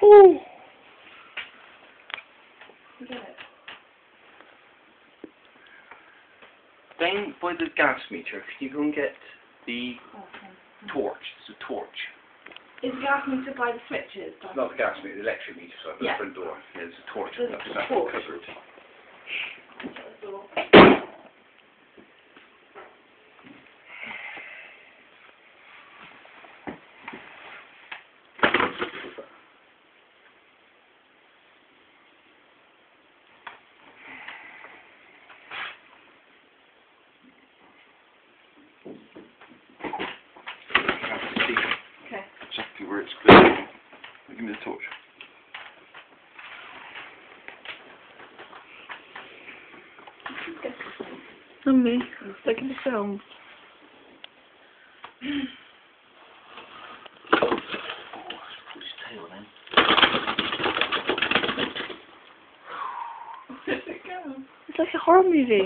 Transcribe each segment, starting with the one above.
Ooh. Get it. Down by the gas meter, can you go and get the torch? It's a torch. Is the gas meter by the switches? It's not the gas meter, the electric meter, so the Yeah. front door. Yeah, there's a torch There's on a that torch. cupboard. Shut the door. Okay. Exactly where it's glowing. Give me the torch. Mummy, look at the film. His tail then. Where's it go? It's like a horror movie.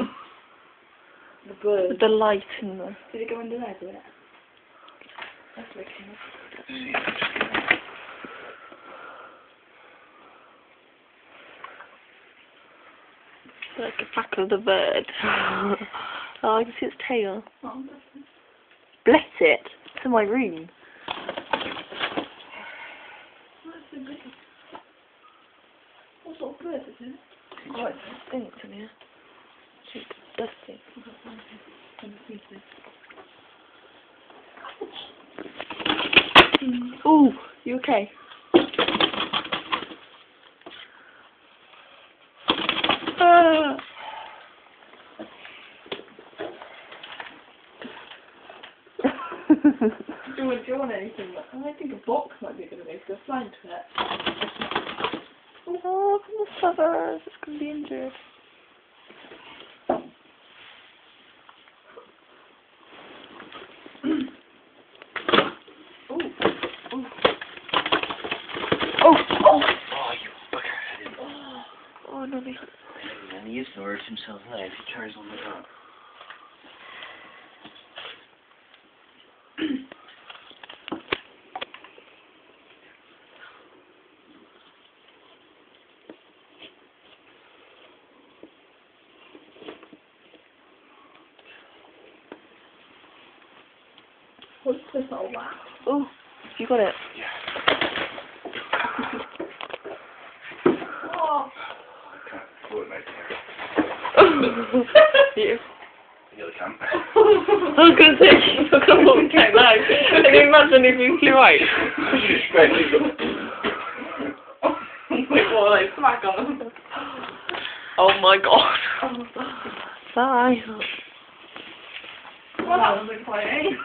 The bird. With the light and the... Did it go under there, did it? That's wicked. See, like a back of the bird. Oh, I can see its tail. Oh, Bless it. It's in my room. that's so big. What sort of bird is it? Oh, it stinks in here. It's dusty. Ooh, you okay? Do you want anything? I think a box might be a good idea to go flying to it. Oh, from the feathers. It's going to be injured. Ooh. Ooh. Oh! Oh! oh, you bugger. Oh, no, no. And he is to hurt himself now if he carries on like that. What's this all that? Oh, you got it. Oh. I can't pull it out here. You. The other camp. I was going to say, you took a long time out. Can you imagine if you flew out? Wait, what, like smack on them? Oh my god. Bye. Well, that was exciting.